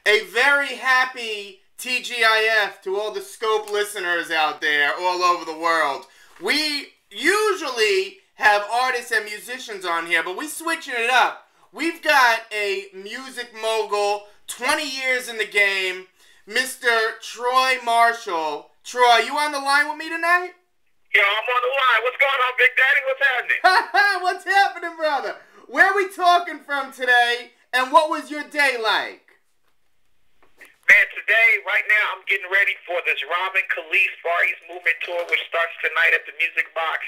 A very happy TGIF to all the Skope listeners out there all over the world. We usually have artists and musicians on here, but we're switching it up. We've got a music mogul, 20 years in the game, Mr. Troy Marshall. Troy, you on the line with me tonight? Yo, I'm on the line. What's going on, Big Daddy? What's happening? What's happening, brother? Where are we talking from today, and what was your day like? Man, today, right now, I'm getting ready for this Robin Khalees Far East Movement Tour, which starts tonight at the Music Box.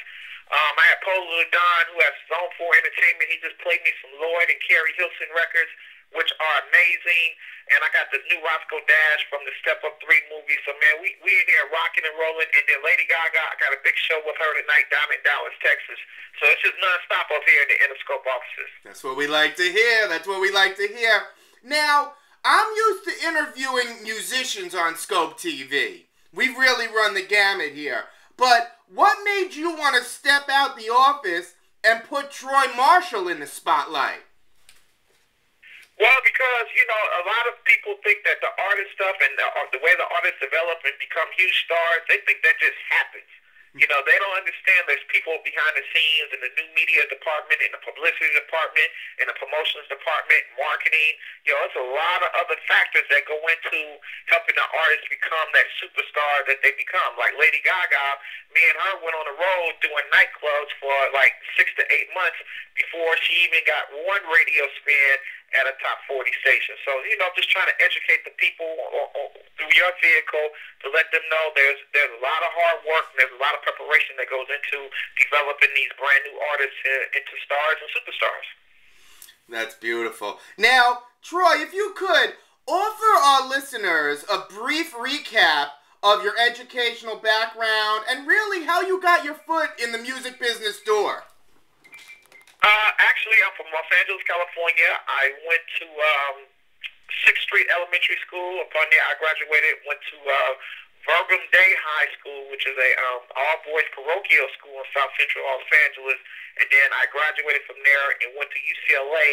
I have Polo Don, who has Zone 4 Entertainment. He just played me some Lloyd and Carrie Hilson records, which are amazing. And I got the new Roscoe Dash from the Step Up 3 movie. So, man, we in here rocking and rolling. And then Lady Gaga, I got a big show with her tonight down in Dallas, Texas. So it's just nonstop up here in the Interscope offices. That's what we like to hear. That's what we like to hear. Now, I'm used to interviewing musicians on Skope TV. We've really run the gamut here. But what made you want to step out the office and put Troy Marshall in the spotlight? Well, because, you know, a lot of people think that the artist stuff and the way the artists develop and become huge stars, they think that just happens. You know, they don't understand there's people behind the scenes in the new media department, in the publicity department, in the promotions department, marketing. You know, there's a lot of other factors that go into helping the artist become that superstar that they become. Like Lady Gaga, me and her went on the road doing nightclubs for like 6 to 8 months before she even got one radio spin at a top 40 station. So, you know, just trying to educate the people through your vehicle to let them know there's a lot of hard work and there's a lot of preparation that goes into developing these brand new artists into stars and superstars. That's beautiful. Now, Troy, if you could, offer our listeners a brief recap of your educational background and really how you got your foot in the music business door. Actually, I'm from Los Angeles, California. I went to 6th Street Elementary School. Upon there, I graduated, went to Virgum Day High School, which is a all-boys parochial school in South Central Los Angeles. And then I graduated from there and went to UCLA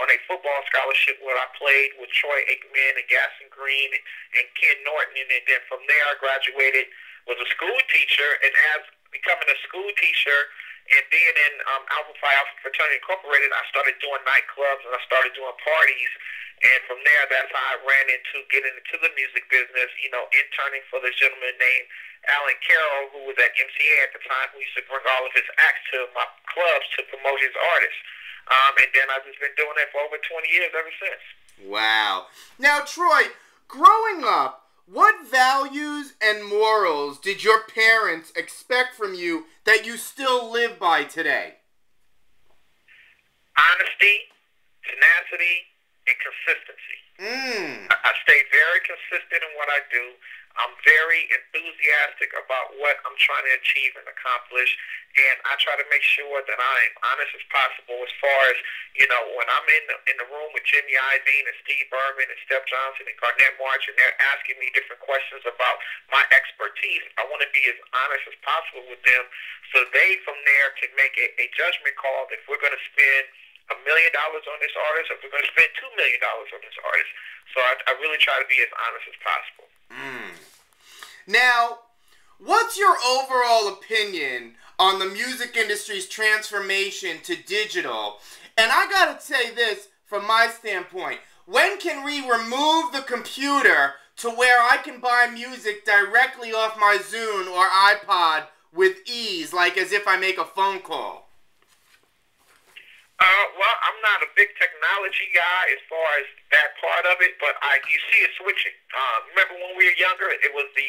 on a football scholarship where I played with Troy Aikman and Gaston Green and Ken Norton. And then from there, I graduated, was a school teacher, and as becoming a school teacher, and being in Alpha Phi Alpha Fraternity Incorporated, I started doing nightclubs and I started doing parties. And from there, that's how I ran into getting into the music business, you know, interning for this gentleman named Alan Carroll, who was at MCA at the time, who used to bring all of his acts to my clubs to promote his artists. And then I've just been doing that for over 20 years ever since. Wow. Now, Troy, growing up, what values and morals did your parents expect from you that you still live by today? Honesty, tenacity, and consistency. I stay very consistent in what I do. I'm very enthusiastic about what I'm trying to achieve and accomplish, and I try to make sure that I'm honest as possible as far as, you know, when I'm in the room with Jimmy Iovine and Steve Berman and Steph Johnson and Garnett March, and they're asking me different questions about my expertise, I want to be as honest as possible with them so they, from there, can make a judgment call if we're going to spend $1 million on this artist or if we're going to spend $2 million on this artist. So I really try to be as honest as possible. Now, what's your overall opinion on the music industry's transformation to digital? And I gotta say this from my standpoint. When can we remove the computer to where I can buy music directly off my Zune or iPod with ease, like as if I make a phone call? Well, I'm not a big technology guy as far as that part of it, but you see it switching. Remember when we were younger, it was the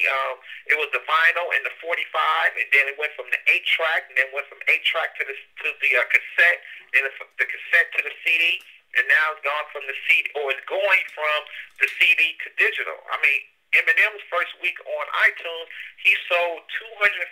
vinyl and the 45, and then it went from the 8-track, and then went from 8-track to the cassette, then the cassette to the CD, and now it's gone from the CD, or it's going from the CD to digital. I mean, Eminem's first week on iTunes, he sold 250,000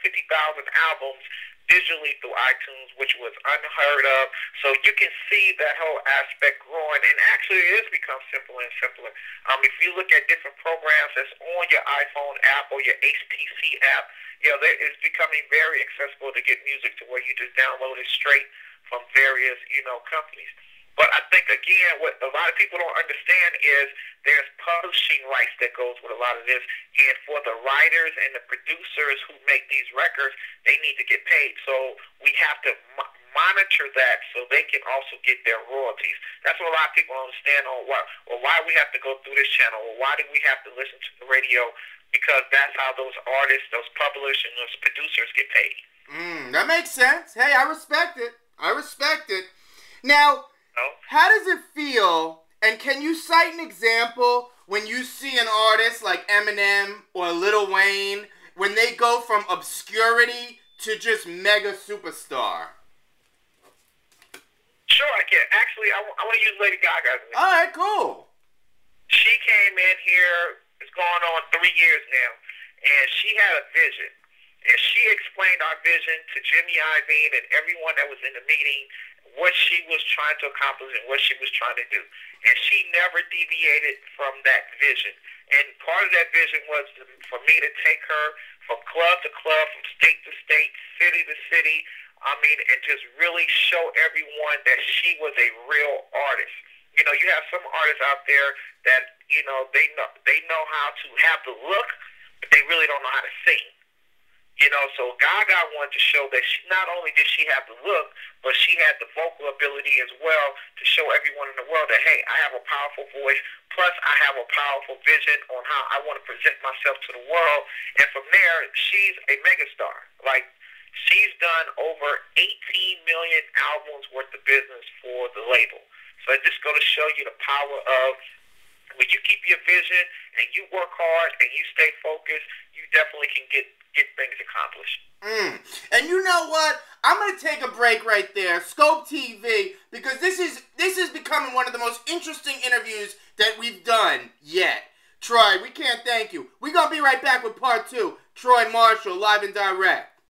albums digitally through iTunes, which was unheard of. So you can see that whole aspect growing, and actually it has become simpler and simpler. If you look at different programs that's on your iPhone app or your HTC app, you know, it's becoming very accessible to get music to where you just download it straight from various, you know, companies. But I think, again, what a lot of people don't understand is there's publishing rights that goes with a lot of this. And for the writers and the producers who make these records, they need to get paid. So we have to monitor that so they can also get their royalties. That's what a lot of people don't understand on why we have to go through this channel, or why do we have to listen to the radio, because that's how those artists, those publishers, and those producers get paid. That makes sense. Hey, I respect it. I respect it. Now, how does it feel, and can you cite an example when you see an artist like Eminem or Lil Wayne, when they go from obscurity to just mega superstar? Sure, I can. Actually, I want to use Lady Gaga. All right, cool. She came in here, it's going on 3 years now, and she had a vision. And she explained our vision to Jimmy Iovine and everyone that was in the meeting, what she was trying to accomplish and what she was trying to do. And she never deviated from that vision. And part of that vision was for me to take her from club to club, from state to state, city to city, and just really show everyone that she was a real artist. You know, you have some artists out there that, you know, they know how to have the look, but they really don't know how to sing. You know, so Gaga wanted to show that not only did she have the look, but she had the vocal ability as well to show everyone in the world that, hey, I have a powerful voice, plus I have a powerful vision on how I want to present myself to the world. And from there, she's a megastar. Like, she's done over 18 million albums worth of business for the label. So it just goes to show you the power of when you keep your vision and you work hard and you stay focused, you definitely can get things accomplished. And you know what? I'm going to take a break right there, Skope TV, because this is becoming one of the most interesting interviews that we've done yet. Troy, we can't thank you. We're going to be right back with part 2. Troy Marshall, live and direct.